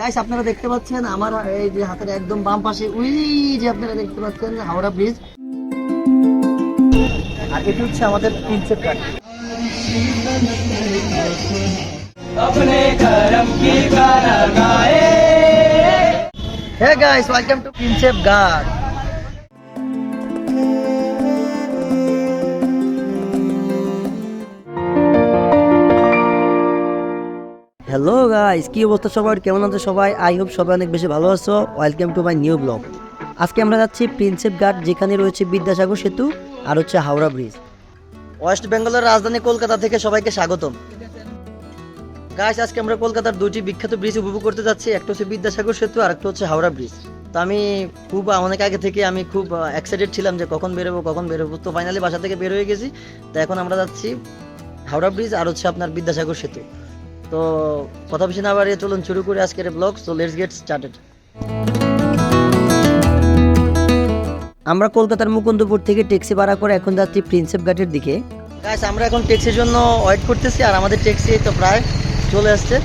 Guys আপনারা দেখতে পাচ্ছেন আমার এই যে হাতের একদম বাম পাশে ওই যে আপনারা দেখতে পাচ্ছেন হাওড়া ব্রিজ, আর এটি হচ্ছে আমাদের প্রিন্সেপ ঘাট। Hey guys, welcome to Prinsep ঘাট। হ্যালো গাইস, কি অবস্থা সবার, কেমন আছো সবাই? আই হোপ সবাই অনেক বেশি ভালো আছো। Welcome to my new blog. আজকে আমরা যাচ্ছি প্রিন্সেপ ঘাট, যেখানে রয়েছে বিদ্যাসাগর সেতু আর হচ্ছে হাওড়া ব্রিজ। ওয়েস্ট বেঙ্গলের রাজধানী কলকাতা থেকে সবাইকে স্বাগতম। গাইস আজকে আমরা কলকাতার দুটি বিখ্যাত ব্রিজ উপভোগ করতে যাচ্ছি, একটা হচ্ছে বিদ্যাসাগর সেতু আর একটা হচ্ছে হাওড়া ব্রিজ। তো আমি অনেক আগে থেকে আমি খুব এক্সাইটেড ছিলাম যে কখন বেরোবো, তো ফাইনালি বাসা থেকে বের হয়ে গেছি। তো এখন আমরা যাচ্ছি হাওড়া ব্রিজ আর হচ্ছে আপনার বিদ্যাসাগর সেতু। তো কথা বেশি না বাড়িয়ে চলুন শুরু করে আজকের blog. So let's get started. আমরা কলকাতার মুকুন্দপুর থেকে ট্যাক্সি ভাড়া করে এখন যাচ্ছি প্রিন্সেপ ঘাটের দিকে। গাইস আমরা এখন ট্যাক্সির জন্য ওয়েট করতেছি, আর আমাদের ট্যাক্সি তো প্রায় চলে আসছে।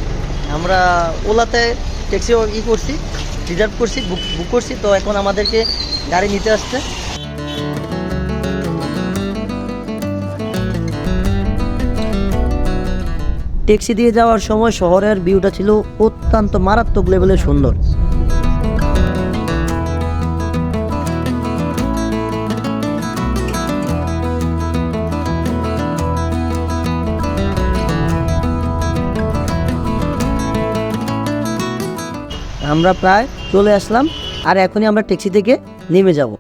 আমরা ওলাতে ট্যাক্সি করছি, রিজার্ভ করছি, বুক করছি। তো এখন আমাদেরকে গাড়ি নিতে আসছে। ট্যাক্সি দিয়ে যাওয়ার সময় শহরের ভিউটা ছিল অত্যন্ত মারাত্মক লেভেলের সুন্দর। আমরা প্রায় চলে আসলাম, আর এখনই আমরা ট্যাক্সি থেকে নেমে যাব।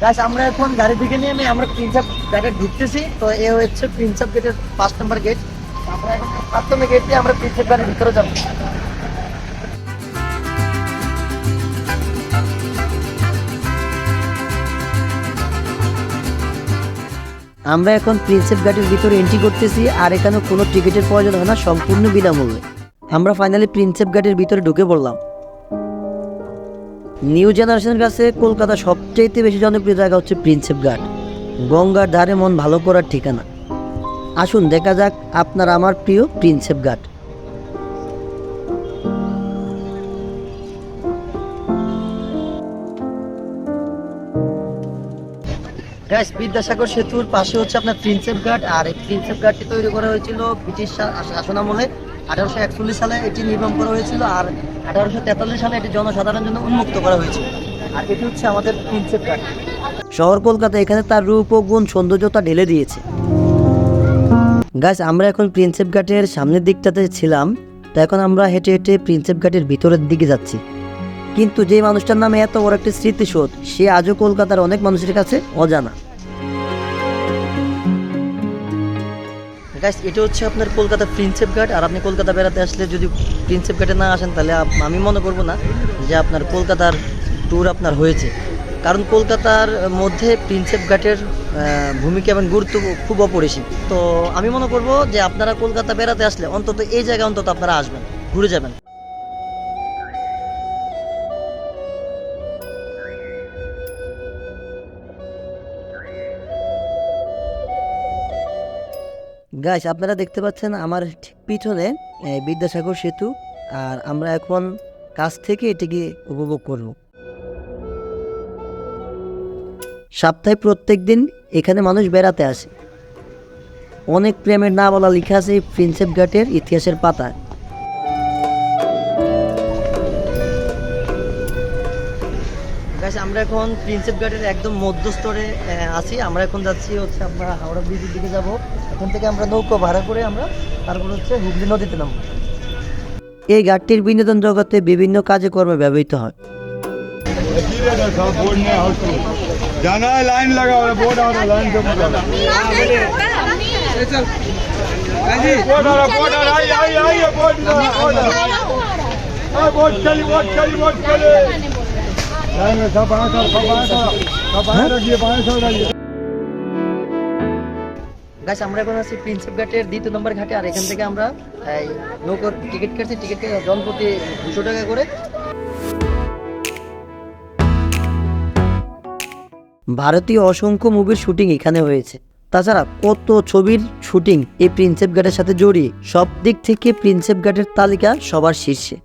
গাইস আমরা এখন গাড়ি থেকে নেমে আমরা প্রিন্সেপ ঘাটে ঢুকতেছি। তো এ হচ্ছে প্রিন্সেপ গেটের 5 নম্বর গেট। আমরা এখন 7 নম্বর গেট দিয়ে আমরা প্রিন্সেপ ঘাটের ভিতরে যাব। আমরা এখন প্রিন্সেপ ঘাটের ভিতরে এন্ট্রি করতেছি, আর এখানে কোনো টিকিটের প্রয়োজন হয় না, সম্পূর্ণ বিনামূল্যে। আমরা ফাইনালি প্রিন্সেপ ঘাটের ভিতরে ঢুকে পড়লাম। নিউ জেনারেশনের কাছে কলকাতা সবচেয়ে বেশি জনপ্রিয় জায়গা হচ্ছে প্রিন্সেপ ঘাট, গঙ্গার ধারে মন ভালো করার ঠিকানা। আসুন দেখা যাক আপনার আমার প্রিয় প্রিন্সেপ ঘাট। গাইস বিদ্যাসাগর সেতুর পাশে হচ্ছে আপনার প্রিন্সেপ ঘাট, আর এই প্রিন্সেপ ঘাটটি তৈরি করা হয়েছিল ব্রিটিশ শাসনামলে। 1841 সালে এটি নির্মাণ করা হয়েছিল, আর 1843 সালে এটি জনসাধারণের জন্য উন্মুক্ত করা হয়েছিল। আর এটি হচ্ছে আমাদের প্রিন্সেপ ঘাট। শহর কলকাতা এখানে তার রূপ ও গুণ সৌন্দর্যতা ঢেলে দিয়েছে। গাইস আমরা এখন প্রিন্সেপ ঘাটের সামনের দিকটাতে ছিলাম, তো এখন আমরা হেঁটে হেঁটে প্রিন্সেপ ঘাটের ভিতরের দিকে যাচ্ছি। কিন্তু যে মানুষটার নামে এত বড় একটি স্মৃতিসৌধ, সে আজও কলকাতার অনেক মানুষের কাছে অজানা। গাইস এটা হচ্ছে আপনার কলকাতা প্রিন্সেপ ঘাট, আর আপনি কলকাতা বেড়াতে আসলে যদি প্রিন্সেপ ঘাটে না আসেন তাহলে আমি মনে করব না যে আপনার কলকাতার ট্যুর আপনার হয়েছে। কারণ কলকাতার মধ্যে প্রিন্সেপ ঘাটের ভূমিকা এবং গুরুত্ব খুব অপরিসীম। তো আমি মনে করব যে আপনারা কলকাতা বেড়াতে আসলে অন্তত এই জায়গায় অন্তত আপনারা আসবেন, ঘুরে যাবেন। গাইস আপনারা দেখতে পাচ্ছেন আমার ঠিক পিছনে বিদ্যাসাগর সেতু, আর আমরা এখন কাছ থেকে এটিকে উপভোগ করব। সপ্তাহে প্রত্যেক দিন এখানে মানুষ বেড়াতে আসে। অনেক প্রেমের না বলা লেখা আছে এই প্রিন্সেপ ঘাটের ইতিহাসের পাতায়। গাইস আমরা এখন প্রিন্সেপ ঘাটের একদম মধ্যস্তরে আছি। আমরা এখন যাচ্ছি হচ্ছে আমরা হাওড়া ব্রিজের দিকে যাব। এখান থেকে আমরা নৌকা ভাড়া করে আমরা তারপর হচ্ছে হুগলি নদীতে নামব। এই ঘাটটির বিনোদন জগতে বিভিন্ন কাজে কর্মে ব্যবহৃত হয়। जाना है लाइन लगा हुआ बोर्ड आ रहा लाइन के बोर्ड आ रहा बोर्ड चली सब बाएं रखिए গাইস আমরা এখন আছি প্রিন্সেপ ঘাটের 2 নম্বর ঘাটে, আর এখান থেকে আমরা নৌকার টিকিট কাটছি। টিকিট কেটে জনপ্রতি 200 টাকা করে। ভারতীয় অসংখ্য মুভির শুটিং এখানে হয়েছে। তাছাড়া কত ছবির শুটিং এই প্রিন্সেপ ঘাটের সাথে জড়িয়ে, সব দিক থেকে প্রিন্সেপ ঘাটের তালিকা সবার শীর্ষে।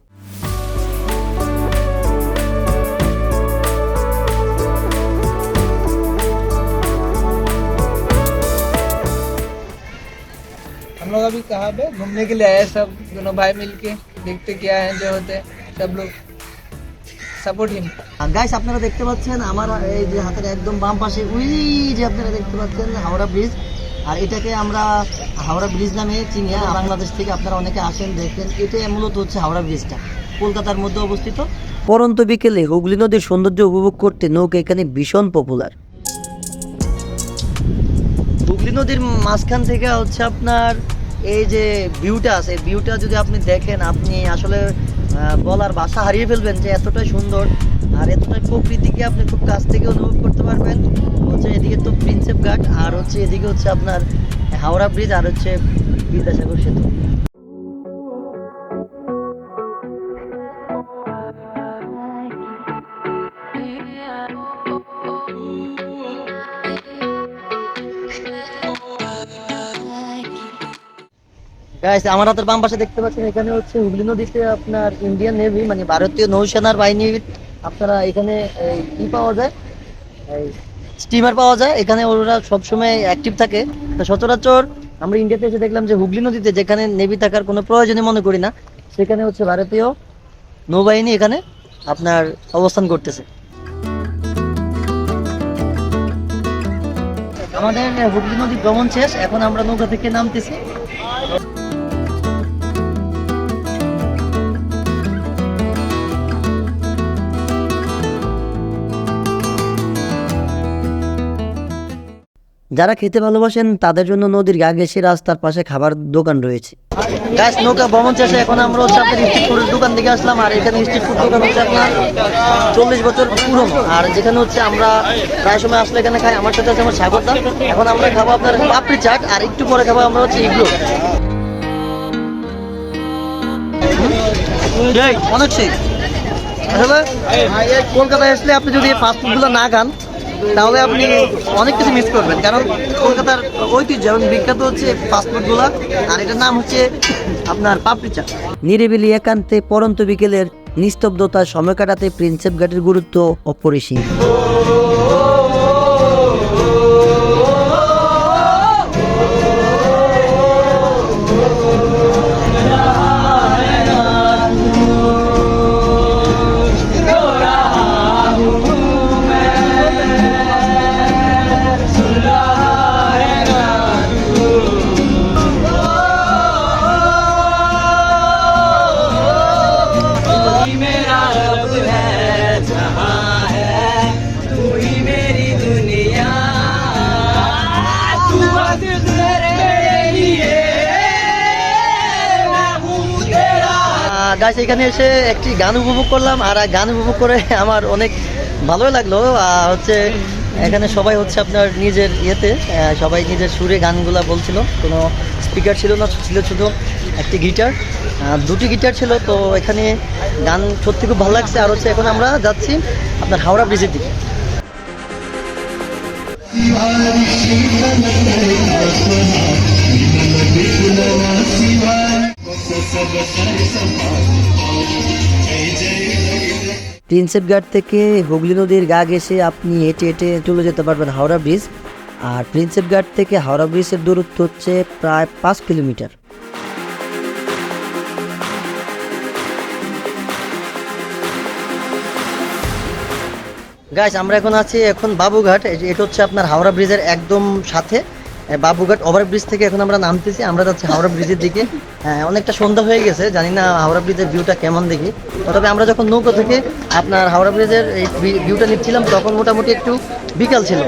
हम लोग अभी कहाँ पे घूमने के लिए आए हैं, सब दोनों भाई मिलके देखते क्या है जो होते हैं, सब लोग सपोर्ट हिम। গাইস আপনারা দেখতে পাচ্ছেন আমার এই যে হাতের একদম বাম পাশে ওই যে আপনারা দেখতে পাচ্ছেন হাওড়া ব্রিজ, আর এটাকে আমরা হাওড়া ব্রিজ নামে চিনি। বাংলাদেশ থেকে আপনারা অনেকে আসেন দেখেন, এটাই মূলত হচ্ছে হাওড়া ব্রিজটা, কলকাতার মধ্যে অবস্থিত। পরন্ত বিকেলে হুগলি নদীর সৌন্দর্য উপভোগ করতে নৌকা এখানে ভীষণ পপুলার। হুগলি নদীর মাঝখান থেকে হচ্ছে আপনার এই যে ভিউটা আছে, ভিউটা যদি আপনি দেখেন আপনি আসলে বলার ভাষা হারিয়ে ফেলবেন যে এতটাই সুন্দর আর এতটাই প্রকৃতিকে আপনি খুব কাছ থেকে অনুভব করতে পারবেন। হচ্ছে এদিকে তো প্রিন্সেপ ঘাট, আর হচ্ছে এদিকে হচ্ছে আপনার হাওড়া ব্রিজ, আর হচ্ছে বিদ্যাসাগর সেতু। গাইস আমার হাতের বাম পাশে দেখতে পাচ্ছেন এখানে হচ্ছে হুগলি নদীতে আপনার ইন্ডিয়ান নেভি মানে ভারতীয় নৌসেনার বাহিনীর আপনারা এখানে কি পাওয়া যায়, স্টিমার পাওয়া যায়। এখানে ওরা সবসময় অ্যাক্টিভ থাকে। তো সচরাচর আমরা ইন্ডিয়াতে এসে দেখলাম যে হুগলি নদীতে যেখানে নেভি থাকার কোনো প্রয়োজনই মনে করি না, সেখানে হচ্ছে ভারতীয় নৌবাহিনী এখানে আপনার অবস্থান করতেছে। আমাদের হুগলি নদী ভ্রমণ শেষ, এখন আমরা নৌকা থেকে নামতেছি। যারা খেতে ভালোবাসেন তাদের জন্য নদীর গা ঘেঁষে রাস্তার পাশে খাবার দোকান রয়েছে। গাইস নৌকা ভ্রমণ শেষে এখন আমরা হচ্ছে আপনার স্ট্রিট ফুডের দোকান থেকে আসলাম, আর এখানে স্ট্রিট ফুড দোকান হচ্ছে আপনার 40 বছর পুরনো, আর যেখানে হচ্ছে আমরা প্রায় সময় আসলে এখানে খাই। আমার সাথে আছে আমার স্বাগত। এখন আমরা খাবো আপনার পাপড়ি চাট, আর একটু পরে খাবো আমরা হচ্ছে ইগলো। অনেক সেই আসলে কলকাতায় আসলে আপনি যদি ফাস্ট ফুডগুলো না খান তাহলে আপনি অনেক কিছু মিস করবেন, কারণ কলকাতার ঐতিহ্য এবং বিখ্যাত হচ্ছে ফাস্টফুডগুলো, আর এটার নাম হচ্ছে আপনার পাপড়ি চাট। নিরিবিলি একান্তে পরন্ত বিকেলের নিস্তব্ধতার সময় কাটাতে প্রিন্সেপ ঘাটের গুরুত্ব অপরিসীম। গাছ এখানে এসে একটি গান উপভোগ করলাম, আর গান উপভোগ করে আমার অনেক ভালোই লাগলো। হচ্ছে এখানে সবাই হচ্ছে আপনার নিজের ইয়েতে সবাই নিজের সুরে গানগুলা বলছিল, কোনো স্পিকার ছিল না, ছিল শুধু একটি গিটার, দুটি গিটার ছিল। তো এখানে গান সত্যি খুব ভালো লাগছে। আর হচ্ছে এখন আমরা যাচ্ছি আপনার হাওড়া ব্রিজের দিকে। প্রিন্সেপ ঘাট থেকে হুগলি নদীর গা ঘেঁষে আপনি হেঁটে হেঁটে চলে যেতে পারবেন হাওড়া ব্রিজ, আর প্রিন্সেপ ঘাট থেকে হাওড়া ব্রিজের দূরত্ব হচ্ছে প্রায় 5 কিলোমিটার। গাইস আমরা এখন আছি বাবুঘাট, এটা হচ্ছে আপনার হাওড়া ব্রিজের একদম সাথে। বাবুঘাট ওভারব্রিজ থেকে এখন আমরা নামতেছি, আমরা যাচ্ছি হাওড়া ব্রিজের দিকে। অনেকটা সন্ধ্যা হয়ে গেছে, জানি না হাওড়া ব্রিজের ভিউটা কেমন দেখি। তবে আমরা যখন নৌকা থেকে আপনার হাওড়া ব্রিজের এই ভিউটা নিচ্ছিলাম তখন মোটামুটি একটু বিকাল ছিল।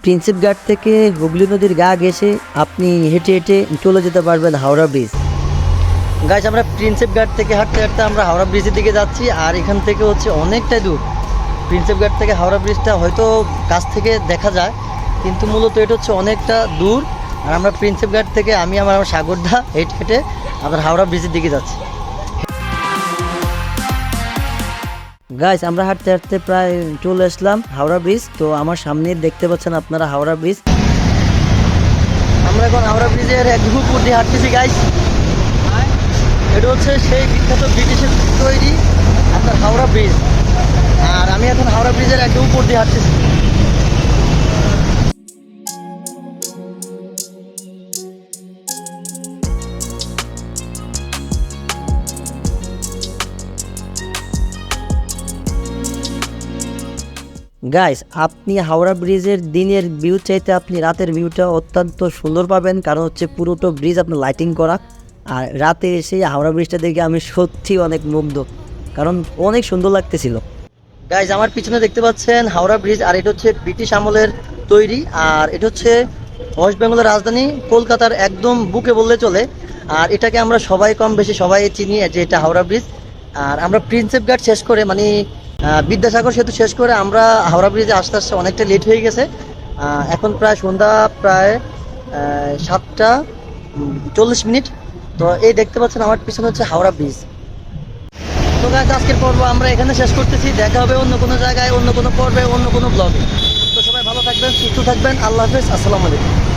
প্রিন্সেপ ঘাট থেকে হুগলি নদীর গা ঘেঁষে আপনি হেঁটে হেঁটে চলে যেতে পারবেন হাওড়া ব্রিজ। গাইস আমরা প্রিন্সেপ ঘাট থেকে হাঁটতে হাঁটতে আমরা হাওড়া ব্রিজের দিকে যাচ্ছি, আর এখান থেকে হচ্ছে অনেকটাই দূর। প্রিন্সেপ ঘাট থেকে হাওড়া ব্রিজটা হয়তো কাছ থেকে দেখা যায়, কিন্তু মূলত এটা হচ্ছে অনেকটা দূর। আর আমরা প্রিন্সেপ ঘাট থেকে আমি আমার সাগরদা হেঁটে হেঁটে আপনার হাওড়া ব্রিজের দিকে যাচ্ছি। গাইস আমরা হাঁটতে হাঁটতে প্রায় চলে আসলাম হাওড়া ব্রিজ। তো আমার সামনে দেখতে পাচ্ছেন আপনারা হাওড়া ব্রিজ। আমরা এখন হাওড়া ব্রিজের একদম উপর দিয়ে হাঁটতেছি গাইস। এটা হচ্ছে সেই বিখ্যাত ব্রিটিশের তৈরি আপনার হাওড়া ব্রিজ। আর আমি এখন হাওড়া ব্রিজের একদম উপর দিয়ে হাঁটতেছি। গাইস আপনি হাওড়া ব্রিজের দিনের ভিউ চাইতে আপনি রাতের ভিউটা অত্যন্ত সুন্দর পাবেন, কারণ হচ্ছে পুরোটা ব্রিজ আপনার লাইটিং করা। আর রাতে এসে হাওড়া ব্রিজটা দেখে আমি সত্যি অনেক মুগ্ধ, কারণ অনেক সুন্দর লাগতেছিল। গাইস আমার পিছনে দেখতে পাচ্ছেন হাওড়া ব্রিজ, আর এটা হচ্ছে ব্রিটিশ আমলের তৈরি। আর এটা হচ্ছে ওয়েস্ট বেঙ্গলের রাজধানী কলকাতার একদম বুকে বললে চলে। আর এটাকে আমরা সবাই কম বেশি সবাই চিনি যে এটা হাওড়া ব্রিজ। আর আমরা প্রিন্সেপ ঘাট শেষ করে মানে বিদ্যাসাগর সেতু শেষ করে আমরা হাওড়া ব্রিজে আসতে আসতে অনেকটা লেট হয়ে গেছে। এখন প্রায় সন্ধ্যা প্রায় 7:40। তো এই দেখতে পাচ্ছেন আমার পিছনে হচ্ছে হাওড়া ব্রিজ। তো গাইস আজকের পর্ব আমরা এখানে শেষ করতেছি। দেখা হবে অন্য কোনো জায়গায়, অন্য কোনো পর্বে, অন্য কোনো ব্লগে। তো সবাই ভালো থাকবেন, সুস্থ থাকবেন। আল্লাহ হাফেজ, আসসালামু আলাইকুম।